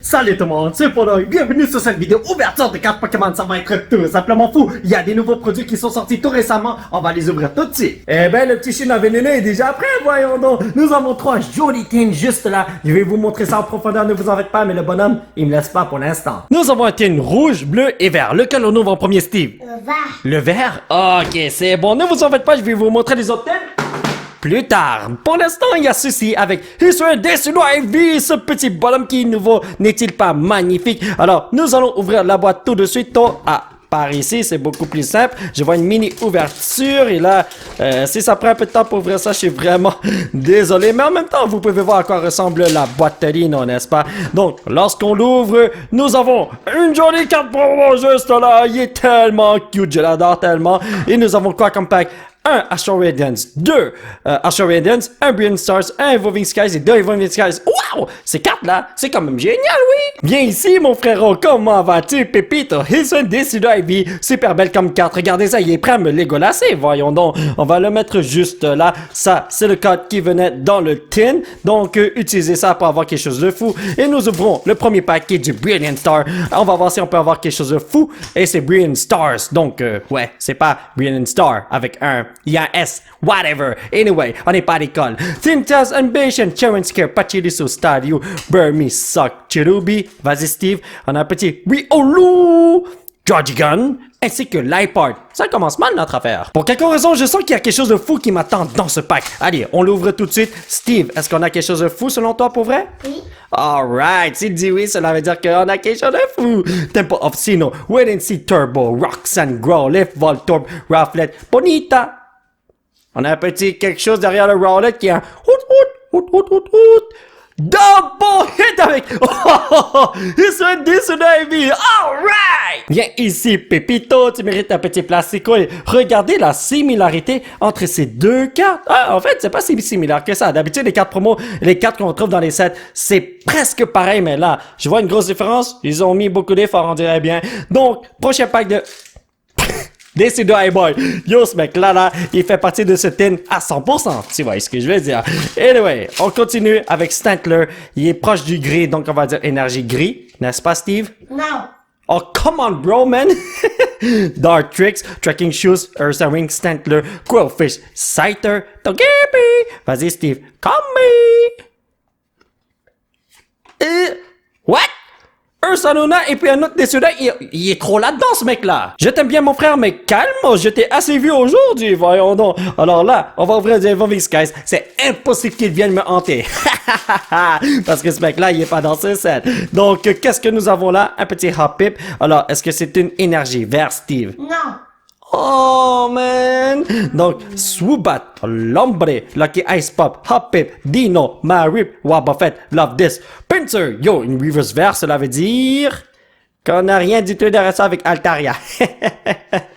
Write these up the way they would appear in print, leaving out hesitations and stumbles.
Salut tout le monde, c'est Polo, bienvenue sur cette vidéo ouverture de cartes Pokémon, ça va être tout simplement fou. Il y a des nouveaux produits qui sont sortis tout récemment, on va les ouvrir tout de suite. Eh ben le petit chien envenenné est déjà prêt, voyons donc. Nous avons 3 jolis tins juste là. Je vais vous montrer ça en profondeur, ne vous en faites pas, mais le bonhomme, il me laisse pas pour l'instant. Nous avons un tin rouge, bleu et vert. Lequel on ouvre en premier, Steve? Le vert. Le vert? Ok, c'est bon, ne vous en faites pas, je vais vous montrer les autres tins plus tard. Pour l'instant, il y a ceci avec Histoire Décinois Ivy, ce petit bonhomme qui est nouveau, n'est-il pas magnifique? Alors, nous allons ouvrir la boîte tout de suite. Par ici, c'est beaucoup plus simple. Je vois une mini ouverture et là, si ça prend un peu de temps pour ouvrir ça, je suis vraiment désolé. Mais en même temps, vous pouvez voir à quoi ressemble la boîte Lino, n'est-ce pas? Donc, lorsqu'on l'ouvre, nous avont une jolie carte promo juste là. Il est tellement cute, je l'adore tellement. Et nous avons quoi comme pack? 1 Astral Radiance, 2 Astral Radiance, 1 Brilliant Stars, 1 Evolving Skies et 2 Evolving Skies. Wow! Ces cartes-là, c'est quand même génial, oui! Viens ici, mon frérot, comment vas-tu, Pépito? Hilson Décida Ivy, super belle comme carte. Regardez ça, il est prêt à me l'égolasser, voyons donc. On va le mettre juste là. Ça, c'est le code qui venait dans le tin. Donc, utilisez ça pour avoir quelque chose de fou. Et nous ouvrons le premier paquet du Brilliant Star. On va voir si on peut avoir quelque chose de fou. Et c'est Brilliant Stars. Donc, ouais, c'est pas Brilliant Star avec un... Il y a un S, whatever. Anyway, on n'est pas à l'école. Tintas Ambition, Charon Scare, Pachirisu Stadio, Burmese Sock, Cherubi. Vas-y, Steve. On a un petit Riolu, Georgigan, ainsi que Lipard. Ça commence mal notre affaire. Pour quelque raison, je sens qu'il y a quelque chose de fou qui m'attend dans ce pack. Allez, on l'ouvre tout de suite. Steve, est-ce qu'on a quelque chose de fou selon toi pour vrai? Oui. Alright, s'il dit oui, cela veut dire qu'on a quelque chose de fou. Tempo of Sino, Wait and See Turbo, Roxanne Growlithe, Voltorb, Rufflet, Bonita. On a un petit quelque chose derrière le Rowlet qui a un double hit avec Histoire Décinois Ivy. Alright! Viens ici, Pépito, tu mérites un petit plastico et regardez la similarité entre ces deux cartes. Ah, en fait, c'est pas si similaire que ça. D'habitude, les cartes promo, les cartes qu'on trouve dans les sets, c'est presque pareil, mais là, je vois une grosse différence. Ils ont mis beaucoup d'efforts, on dirait bien. Donc, prochain pack de... Décida Boy. Yo, ce mec-là, il fait partie de ce tin à 100%. Tu vois ce que je veux dire. Anyway, on continue avec Stantler. Il est proche du gris, donc on va dire énergie gris. N'est-ce pas, Steve? Non. Oh, come on, bro, man. Dark Tricks, Tracking Shoes, Ursa Ring, Stantler, Quillfish, Scyther, Togepi. Vas-y, Steve. Come me. What? Ursaluna et puis un autre Décida, il est trop là-dedans, ce mec-là. Je t'aime bien, mon frère, mais calme, je t'ai assez vu aujourd'hui, voyons donc. Alors là, on va ouvrir des Evolving Skies. C'est impossible qu'il vienne me hanter. Parce que ce mec-là, il est pas dans ce set. Donc, qu'est-ce que nous avons là? Un petit Hoppip. Alors, est-ce que c'est une énergie vers Steve? Non. Oh, man! Donc, Swoobat, Lombre, Lucky Ice Pop, Hoppip, Dino, Marip, Wobbuffet, Love This, Pinsir, yo, une reverse vert, cela veut dire qu'on n'a rien du tout de ça avec Altaria.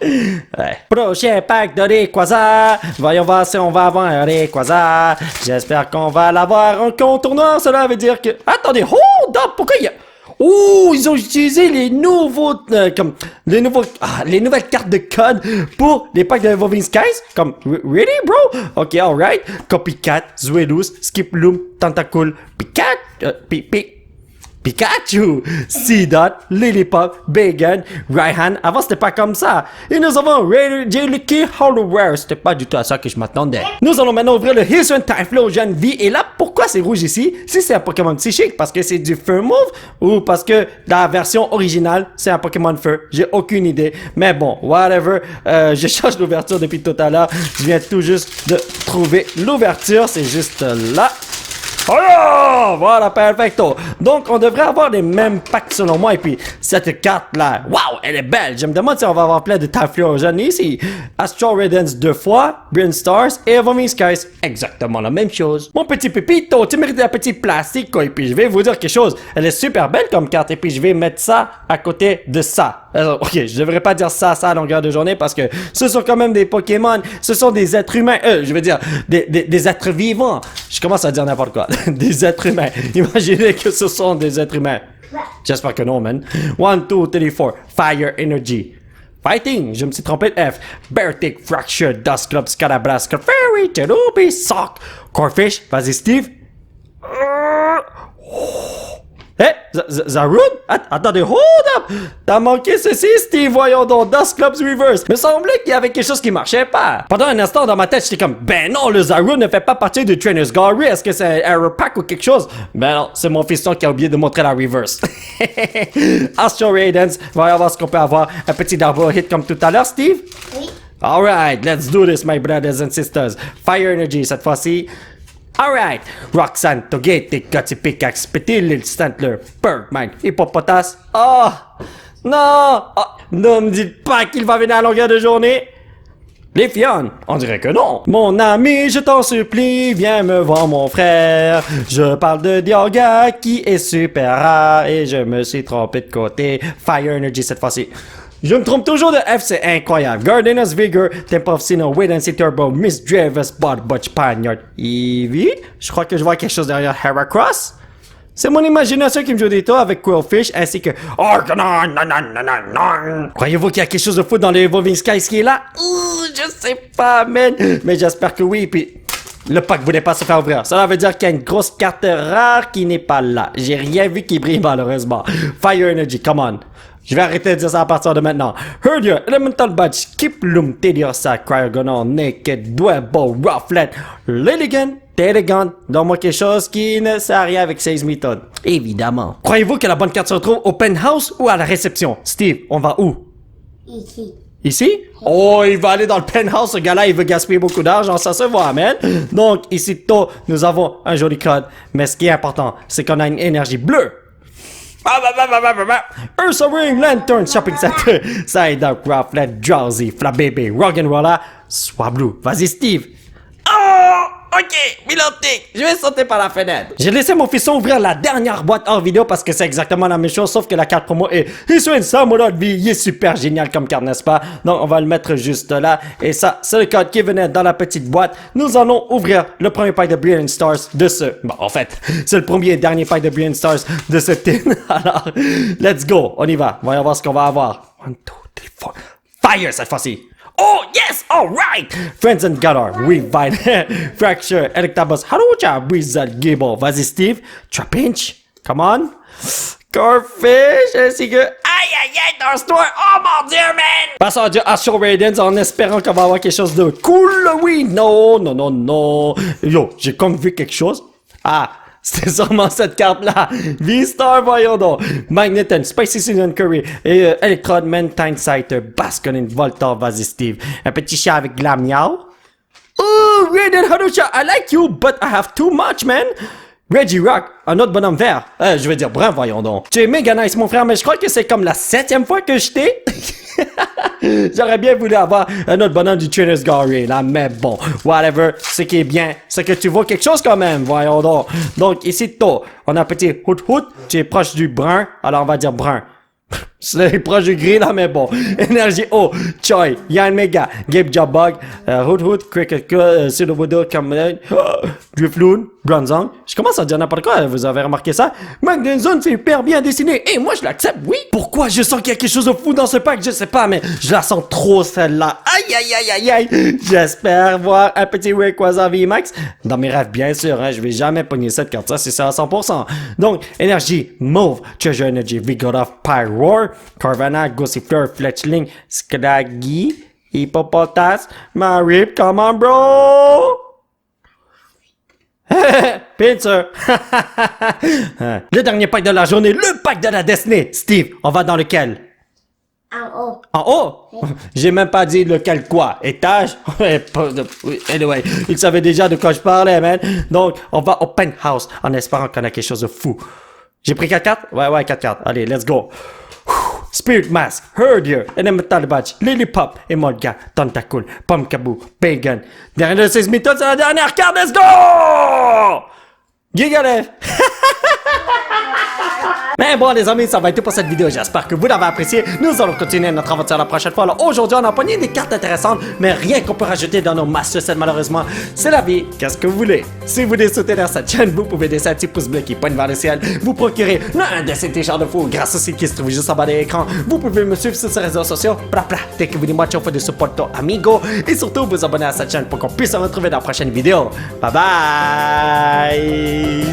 Ouais. Prochain pack de Rayquaza. Voyons voir si on va avoir un Rayquaza. J'espère qu'on va l'avoir en contournant, cela veut dire que... Attendez, hold up, pourquoi il y a... Oh, ils ont utilisé les nouveaux, les nouvelles cartes de code pour les packs de Evolving Skies. Comme, really, bro? Ok, alright. Copycat, Zweilous, Skiploom, Tentacool, Pikachu, Seedot, Lillipup, Bacon, Raihan. Avant, c'était pas comme ça. Et nous avons J-Lucky Hollowware. C'était pas du tout à ça que je m'attendais. Nous allons maintenant ouvrir le Hilson Typhlosion V. Et là, pourquoi c'est rouge ici? Si c'est un Pokémon psychique, parce que c'est du feu move ou parce que la version originale, c'est un Pokémon feu. J'ai aucune idée. Mais bon, whatever. Je cherche l'ouverture depuis tout à l'heure. Je viens tout juste de trouver l'ouverture. C'est juste là. Oh, voilà, perfecto. Donc, on devrait avoir les mêmes packs selon moi. Et puis, cette carte-là, wow, elle est belle. Je me demande si on va avoir plein de Typhlosion ici. Astral Radiance 2 fois, Brilliant Stars et Evolving Skies, exactement la même chose. Mon petit Pépito, tu mérites un petit plastique. Et puis, je vais vous dire quelque chose. Elle est super belle comme carte. Et puis, je vais mettre ça à côté de ça. Alors, ok, je devrais pas dire ça à longueur de journée parce que ce sont quand même des Pokémon. Ce sont des êtres humains. Je veux dire, des êtres vivants. Je commence à dire n'importe quoi. Des êtres humains. Imaginez que ce sont des êtres humains. J'espère que non, man. 1, 2, 3, 4. Fire Energy. Fighting. Je me suis trompé de F. Beartic, Fracture, Dust Club, Scalabras, Fairy, Cherubi, Sock, Corfish. Vas-y, Steve. Hé, Zaroon? Attendez, hold up! T'as manqué ceci, Steve, voyons donc, Dust Club's Reverse. Me semblait qu'il y avait quelque chose qui marchait pas. Pendant un instant, dans ma tête, j'étais comme, ben non, le Zaroon ne fait pas partie du Trainer's Gallery. Est-ce que c'est un error pack ou quelque chose? Ben non, c'est mon fiston qui a oublié de montrer la reverse. Astral Radiance, voyons voir ce qu'on peut avoir. Un petit double hit comme tout à l'heure, Steve? Oui. Alright, let's do this, my brothers and sisters. Fire Energy cette fois-ci. Alright, Roxanne, Togetic, Gutsy Pickaxe, Petit Lil Stantler, Birdmine, Hippopotas. Oh! Non! Oh, ne me dites pas qu'il va venir à longueur de journée! Les Fionnes, on dirait que non. Mon ami, je t'en supplie, viens me voir mon frère. Je parle de Dialga qui est super rare et je me suis trompé de côté. Fire Energy cette fois-ci. Je me trompe toujours de F, c'est incroyable. Gardener's Vigor, Temple of Sinnoh, Wait and See Turbo, Miss Dravis, Bot Butch Panyard, Eevee. Je crois que je vois quelque chose derrière Heracross. C'est mon imagination qui me joue des tours avec Quillfish ainsi que Organon. Croyez-vous qu'il y a quelque chose de fou dans le Evolving Skies qui est là? Je sais pas, man. Mais j'espère que oui, puis le pack voulait pas se faire ouvrir. Cela veut dire qu'il y a une grosse carte rare qui n'est pas là. J'ai rien vu qui brille malheureusement. Fire Energy, come on. Je vais arrêter de dire ça à partir de maintenant. Herdier, Elemental Badge, Kiplum, Tediosa, Cryogonon, Naked, Dwebble, Rufflet, Lilligan, Telegon. Donne-moi quelque chose qui ne sert à rien avec 16 méthodes. Évidemment. Croyez-vous que la bonne carte se retrouve au penthouse ou à la réception? Steve, on va où? Ici. Ici? Oh, il va aller dans le penthouse, ce gars-là, il veut gaspiller beaucoup d'argent, ça se voit, man. Donc, ici, nous avons un joli code, mais ce qui est important, c'est qu'on a une énergie bleue. Ursa Ring, Lantern, Shopping Center, Psyduck, Rufflet, Drowsy, Flabébé, Roggenrola, Swablu. Vas-y, Steve. Oh! Ok, Milantic, je vais sauter par la fenêtre. J'ai laissé mon fiston ouvrir la dernière boîte hors vidéo parce que c'est exactement la même chose, sauf que la carte promo est Hisuian Samurai de vie. Il est super génial comme carte, n'est-ce pas? Donc, on va le mettre juste là. Et ça, c'est le code qui venait dans la petite boîte. Nous allons ouvrir le premier pack de Brilliant Stars de ce... Bon, en fait, c'est le premier et dernier pack de Brilliant Stars de ce tin. Alors, let's go, on y va. Voyons voir ce qu'on va avoir. 1, 2, 3, 4. Fire cette fois-ci. Oh, yes! All right! Friends and Galar, Weavine, Fracture, Electabuzz, Harucha, Wizard, Gable. Vas-y, Steve. Trapinch. Come on. Corfish, ainsi que... Aïe, aïe, aïe, Darkstorm. Oh, mon Dieu, man! Passons à Astral Radiance en espérant qu'on va avoir quelque chose de cool. Oui, non, non, non, non. Yo, j'ai comme vu quelque chose. Ah, c'était sûrement cette carte-là. V-Star, voyons donc. Magneton, Spicy Season Curry, et Electrode, Mantine Scyther, Basculin, Voltor, vas-y Steve. Un petit chat avec Glammeow. Oh, Raiden Harucha, I like you, but I have too much, man. Reggie Rock, un autre bonhomme vert. Je veux dire brun, voyons donc. Tu es méga nice, mon frère, mais je crois que c'est comme la 7e fois que je t'ai. J'aurais bien voulu avoir un autre bonhomme du Trainer's Gallery, là, mais bon, whatever. Ce qui est bien, c'est que tu vois quelque chose quand même, voyons donc. Donc, ici, on a un petit hoot-hoot, tu es proche du brun, alors on va dire brun. C'est proche du gris là, mais bon. Énergie O, Choi, Yann Mega, Gabe Jobbog, Hoot, Cricket, Pseudo-Voodoo, Cameron, Drifloon, Bronzong. Je commence à dire n'importe quoi, vous avez remarqué ça? Magnezone, c'est hyper bien dessiné, et moi je l'accepte, oui. Pourquoi je sens qu'il y a quelque chose de fou dans ce pack? Je sais pas, mais je la sens trop celle-là. Aïe, aïe, aïe, aïe, aïe. J'espère voir un petit Rayquaza VMAX. Dans mes rêves, bien sûr, hein, je vais jamais pogner cette carte, ça c'est ça à 100%. Donc, énergie, Mauve, Treasure Energy, Vigoroth, Pyroar, Carvanha, Gossifleur, Fletchling, Scraggy, Hippopotas, Marip, come on, bro! Pincer! Le dernier pack de la journée, le pack de la destinée! Steve, on va dans lequel? En haut. En haut? J'ai même pas dit lequel quoi. Étage? Anyway, il savait déjà de quoi je parlais, man. Donc, on va au penthouse en espérant qu'on a quelque chose de fou. J'ai pris 4 cartes? Ouais, 4 cartes. Allez, let's go. Spirit Mask, Herdier, Elemental Badge, Lilipop, Emolga, Tentacool, Pumpkaboo, Pagan. Dernière de 16 méthodes, c'est la dernière carte, let's go! Gigalef! Mais bon les amis, ça va être tout pour cette vidéo, j'espère que vous l'avez apprécié. Nous allons continuer notre aventure la prochaine fois. Alors aujourd'hui on a pogné des cartes intéressantes, mais rien qu'on peut rajouter dans nos Master Sets malheureusement. C'est la vie, qu'est-ce que vous voulez? Si vous voulez soutenir cette chaîne, vous pouvez laisser un petit pouce bleu qui pointe vers le ciel. Vous procurer l'un de ces t-shirts de fou grâce au site qui se trouve juste en bas de l'écran. Vous pouvez me suivre sur ces réseaux sociaux. Dès que vous dites mucho de supporto amigo. Et surtout vous abonner à cette chaîne pour qu'on puisse se retrouver dans la prochaine vidéo. Bye bye!